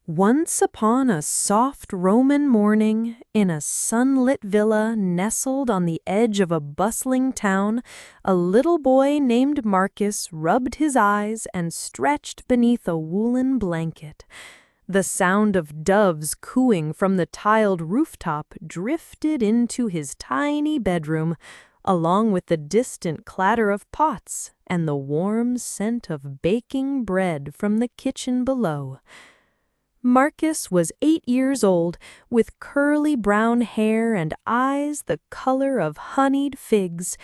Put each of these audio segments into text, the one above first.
Once upon a soft Roman morning, in a sunlit villa nestled on the edge of a bustling town, a little boy named Marcus rubbed his eyes and stretched beneath a woolen blanket. The sound of doves cooing from the tiled rooftop drifted into his tiny bedroom, along with the distant clatter of pots and the warm scent of baking bread from the kitchen below. Marcus was 8 years old, with curly brown hair and eyes the color of honeyed figs.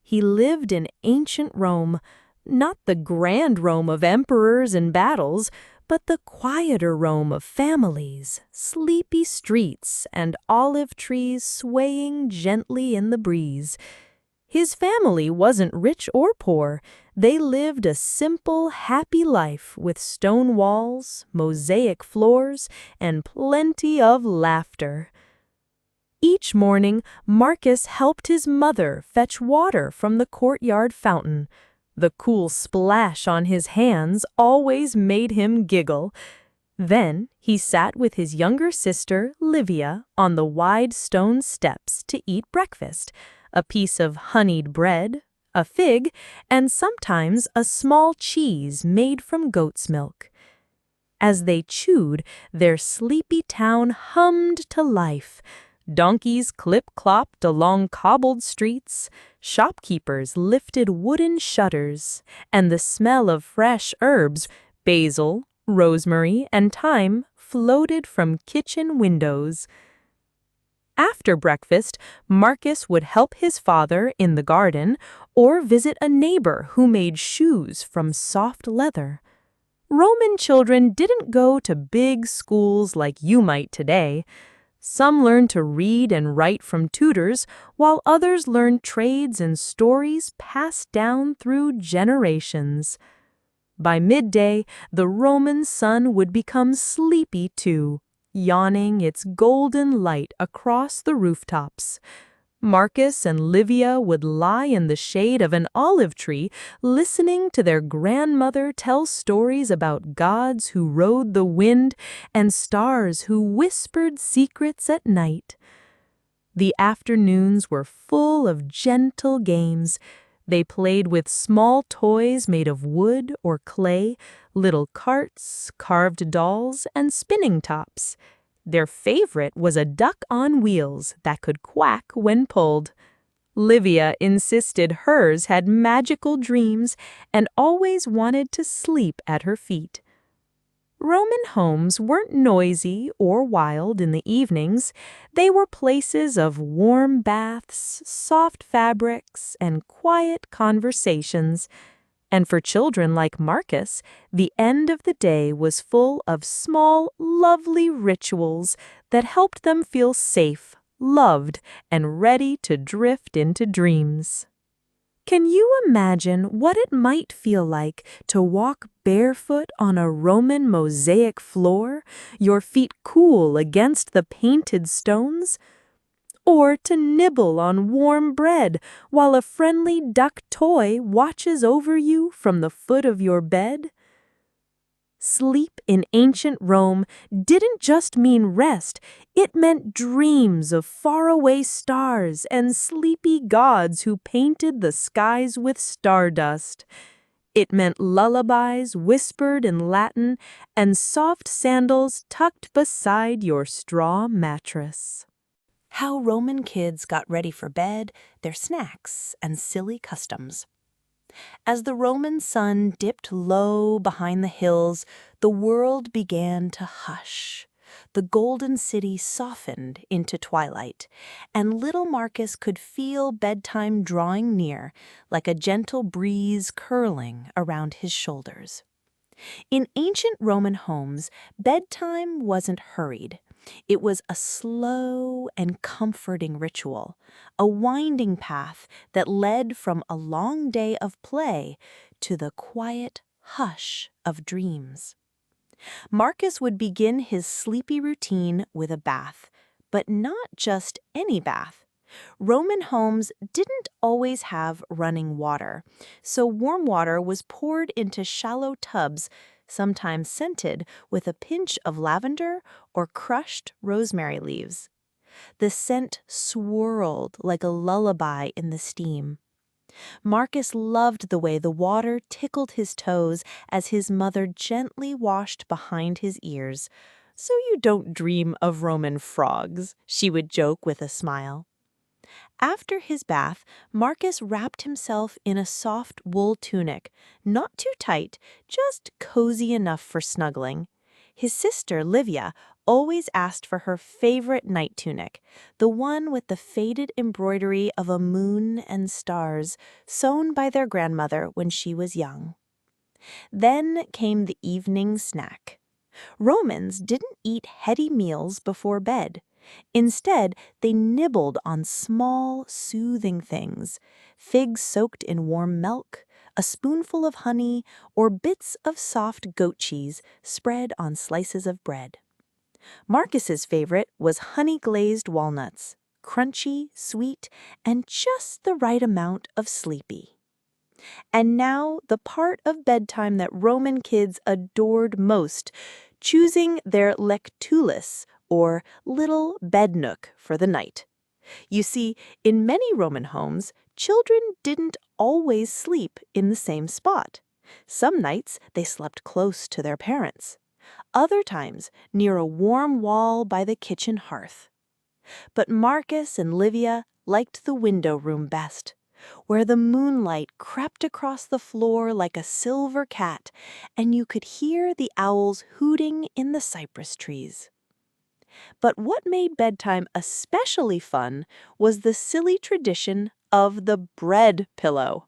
He lived in ancient Rome, not the grand Rome of emperors and battles, but the quieter Rome of families, sleepy streets, and olive trees swaying gently in the breeze. His family wasn't rich or poor. They lived a simple, happy life with stone walls, mosaic floors, and plenty of laughter. Each morning, Marcus helped his mother fetch water from the courtyard fountain. The cool splash on his hands always made him giggle. Then he sat with his younger sister, Livia, on the wide stone steps to eat breakfast. A piece of honeyed bread, a fig, and sometimes a small cheese made from goat's milk. As they chewed, their sleepy town hummed to life. Donkeys clip-clopped along cobbled streets, shopkeepers lifted wooden shutters, and the smell of fresh herbs, basil, rosemary, and thyme floated from kitchen windows. After breakfast, Marcus would help his father in the garden or visit a neighbor who made shoes from soft leather. Roman children didn't go to big schools like you might today. Some learned to read and write from tutors, while others learned trades and stories passed down through generations. By midday, the Roman sun would become sleepy too, yawning its golden light across the rooftops. Marcus and Livia would lie in the shade of an olive tree, listening to their grandmother tell stories about gods who rode the wind and stars who whispered secrets at night. The afternoons were full of gentle games. They played with small toys made of wood or clay, little carts, carved dolls, and spinning tops. Their favorite was a duck on wheels that could quack when pulled. Livia insisted hers had magical dreams and always wanted to sleep at her feet. Roman homes weren't noisy or wild in the evenings. They were places of warm baths, soft fabrics, and quiet conversations. And for children like Marcus, the end of the day was full of small, lovely rituals that helped them feel safe, loved, and ready to drift into dreams. Can you imagine what it might feel like to walk barefoot on a Roman mosaic floor, your feet cool against the painted stones? Or to nibble on warm bread while a friendly duck toy watches over you from the foot of your bed? Sleep in ancient Rome didn't just mean rest, it meant dreams of faraway stars and sleepy gods who painted the skies with stardust. It meant lullabies whispered in Latin and soft sandals tucked beside your straw mattress. How Roman kids got ready for bed, their snacks, and silly customs. As the Roman sun dipped low behind the hills, the world began to hush. The golden city softened into twilight, and little Marcus could feel bedtime drawing near, like a gentle breeze curling around his shoulders. In ancient Roman homes, bedtime wasn't hurried. It was a slow and comforting ritual, a winding path that led from a long day of play to the quiet hush of dreams. Marcus would begin his sleepy routine with a bath, but not just any bath. Roman homes didn't always have running water, so warm water was poured into shallow tubs sometimes scented with a pinch of lavender or crushed rosemary leaves. The scent swirled like a lullaby in the steam. Marcus loved the way the water tickled his toes as his mother gently washed behind his ears. "So you don't dream of Roman frogs," she would joke with a smile. After his bath, Marcus wrapped himself in a soft wool tunic, not too tight, just cozy enough for snuggling. His sister, Livia, always asked for her favorite night tunic, the one with the faded embroidery of a moon and stars, sewn by their grandmother when she was young. Then came the evening snack. Romans didn't eat heady meals before bed. Instead, they nibbled on small, soothing things: figs soaked in warm milk, a spoonful of honey, or bits of soft goat cheese spread on slices of bread. Marcus's favorite was honey-glazed walnuts, crunchy, sweet, and just the right amount of sleepy. And now the part of bedtime that Roman kids adored most, choosing their lectulus, or little bed nook for the night. You see, in many Roman homes, children didn't always sleep in the same spot. Some nights they slept close to their parents. Other times near a warm wall by the kitchen hearth. But Marcus and Livia liked the window room best, where the moonlight crept across the floor like a silver cat, and you could hear the owls hooting in the cypress trees. But what made bedtime especially fun was the silly tradition of the bread pillow.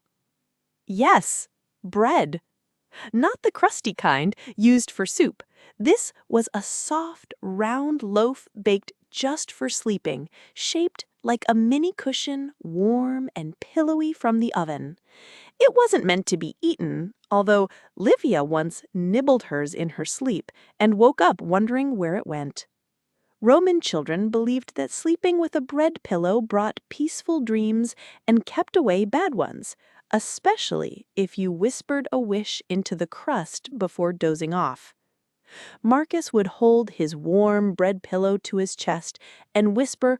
Yes, bread. Not the crusty kind used for soup. This was a soft, round loaf baked just for sleeping, shaped like a mini cushion, warm and pillowy from the oven. It wasn't meant to be eaten, although Livia once nibbled hers in her sleep and woke up wondering where it went. Roman children believed that sleeping with a bread pillow brought peaceful dreams and kept away bad ones, especially if you whispered a wish into the crust before dozing off. Marcus would hold his warm bread pillow to his chest and whisper,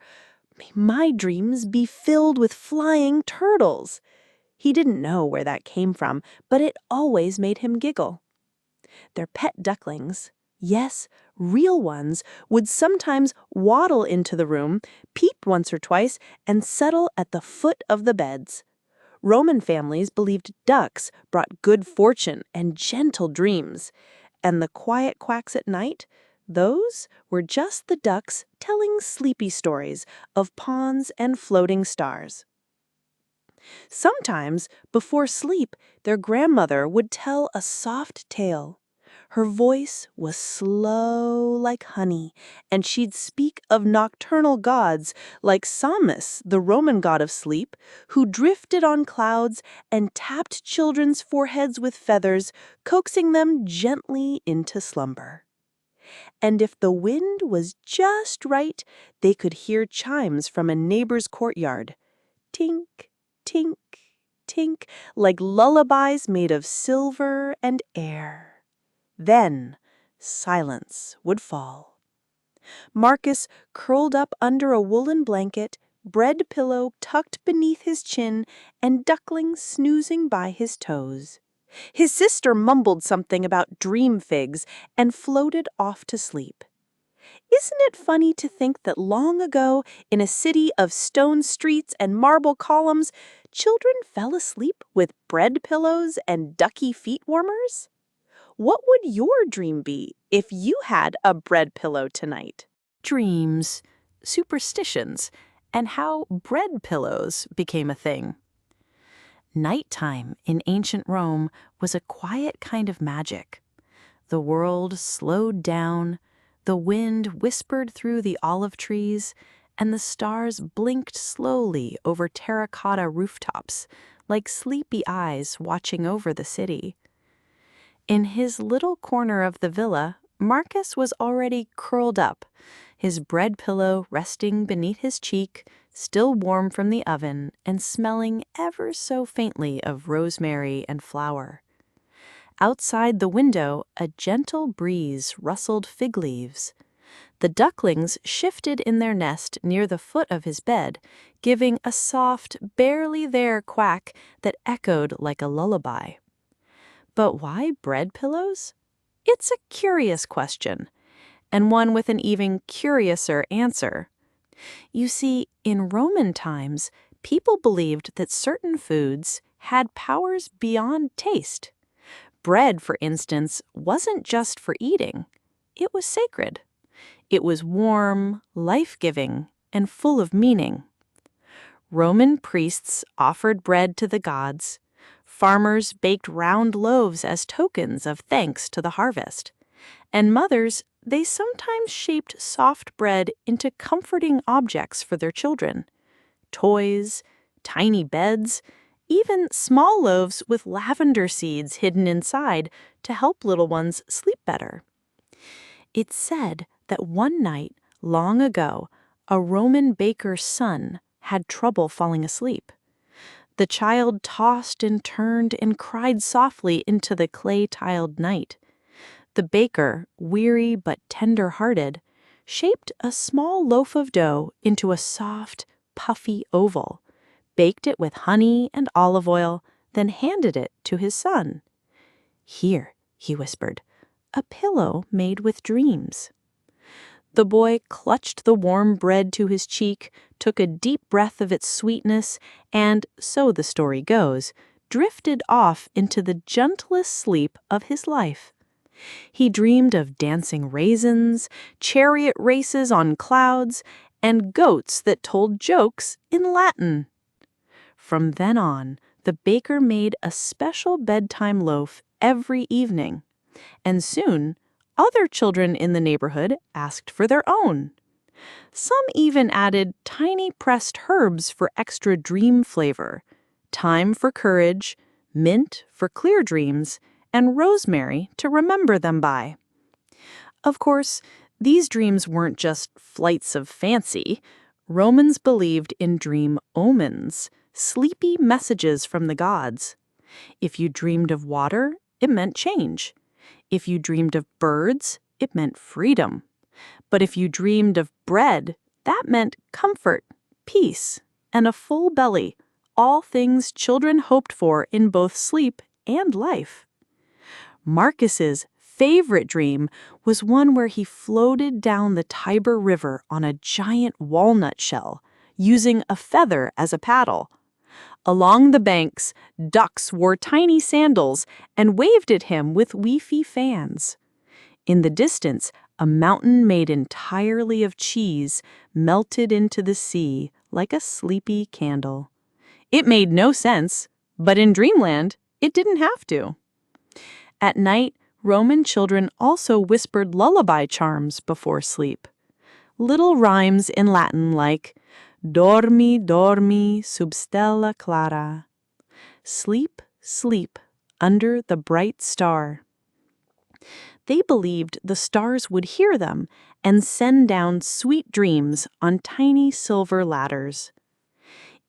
"May my dreams be filled with flying turtles." He didn't know where that came from, but it always made him giggle. Their pet ducklings, yes, real ones, would sometimes waddle into the room, peep once or twice, and settle at the foot of the beds. Roman families believed ducks brought good fortune and gentle dreams, and the quiet quacks at night, those were just the ducks telling sleepy stories of ponds and floating stars. Sometimes, before sleep, their grandmother would tell a soft tale. Her voice was slow like honey, and she'd speak of nocturnal gods like Samus, the Roman god of sleep, who drifted on clouds and tapped children's foreheads with feathers, coaxing them gently into slumber. And if the wind was just right, they could hear chimes from a neighbor's courtyard. Tink, tink, tink, like lullabies made of silver and air. Then silence would fall. Marcus curled up under a woolen blanket, bread pillow tucked beneath his chin, and Duckling snoozing by his toes. His sister mumbled something about dream figs and floated off to sleep. Isn't it funny to think that long ago, in a city of stone streets and marble columns, children fell asleep with bread pillows and ducky feet warmers? What would your dream be if you had a bread pillow tonight? Dreams, superstitions, and how bread pillows became a thing. Nighttime in ancient Rome was a quiet kind of magic. The world slowed down, the wind whispered through the olive trees, and the stars blinked slowly over terracotta rooftops, like sleepy eyes watching over the city. In his little corner of the villa, Marcus was already curled up, his bread pillow resting beneath his cheek, still warm from the oven and smelling ever so faintly of rosemary and flour. Outside the window, a gentle breeze rustled fig leaves. The ducklings shifted in their nest near the foot of his bed, giving a soft, barely there quack that echoed like a lullaby. But why bread pillows? It's a curious question, and one with an even curiouser answer. You see, in Roman times, people believed that certain foods had powers beyond taste. Bread, for instance, wasn't just for eating. It was sacred. It was warm, life-giving, and full of meaning. Roman priests offered bread to the gods. Farmers baked round loaves as tokens of thanks to the harvest. And mothers, they sometimes shaped soft bread into comforting objects for their children. Toys, tiny beds, even small loaves with lavender seeds hidden inside to help little ones sleep better. It's said that one night, long ago, a Roman baker's son had trouble falling asleep. The child tossed and turned and cried softly into the clay-tiled night. The baker, weary but tender-hearted, shaped a small loaf of dough into a soft, puffy oval, baked it with honey and olive oil, then handed it to his son. "Here," he whispered, "a pillow made with dreams." The boy clutched the warm bread to his cheek, took a deep breath of its sweetness, and, so the story goes, drifted off into the gentlest sleep of his life. He dreamed of dancing raisins, chariot races on clouds, and goats that told jokes in Latin. From then on, the baker made a special bedtime loaf every evening, and soon other children in the neighborhood asked for their own. Some even added tiny pressed herbs for extra dream flavor, thyme for courage, mint for clear dreams, and rosemary to remember them by. Of course, these dreams weren't just flights of fancy. Romans believed in dream omens, sleepy messages from the gods. If you dreamed of water, it meant change. If you dreamed of birds, it meant freedom. But if you dreamed of bread, that meant comfort, peace, and a full belly, all things children hoped for in both sleep and life. Marcus's favorite dream was one where he floated down the Tiber River on a giant walnut shell, using a feather as a paddle. Along the banks, ducks wore tiny sandals and waved at him with leafy fans. In the distance, a mountain made entirely of cheese melted into the sea like a sleepy candle. It made no sense, but in dreamland, it didn't have to. At night, Roman children also whispered lullaby charms before sleep. Little rhymes in Latin like "Dormi, dormi, sub stella clara." Sleep, sleep, under the bright star. They believed the stars would hear them and send down sweet dreams on tiny silver ladders.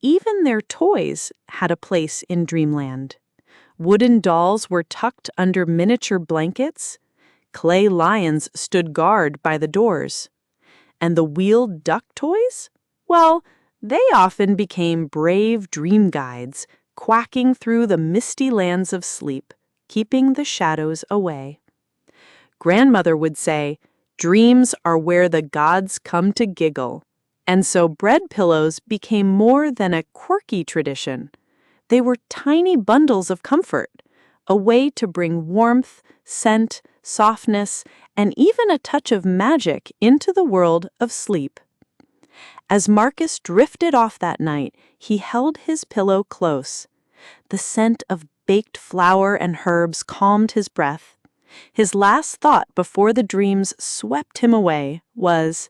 Even their toys had a place in dreamland. Wooden dolls were tucked under miniature blankets. Clay lions stood guard by the doors. And the wheeled duck toys? Well, they often became brave dream guides, quacking through the misty lands of sleep, keeping the shadows away. Grandmother would say, "Dreams are where the gods come to giggle." And so bread pillows became more than a quirky tradition. They were tiny bundles of comfort, a way to bring warmth, scent, softness, and even a touch of magic into the world of sleep. As Marcus drifted off that night, he held his pillow close. The scent of baked flour and herbs calmed his breath. His last thought before the dreams swept him away was,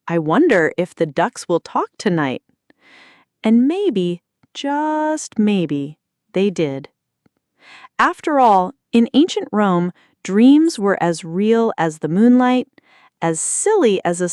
"I wonder if the ducks will talk tonight." And maybe, just maybe, they did. After all, in ancient Rome, dreams were as real as the moonlight, as silly as a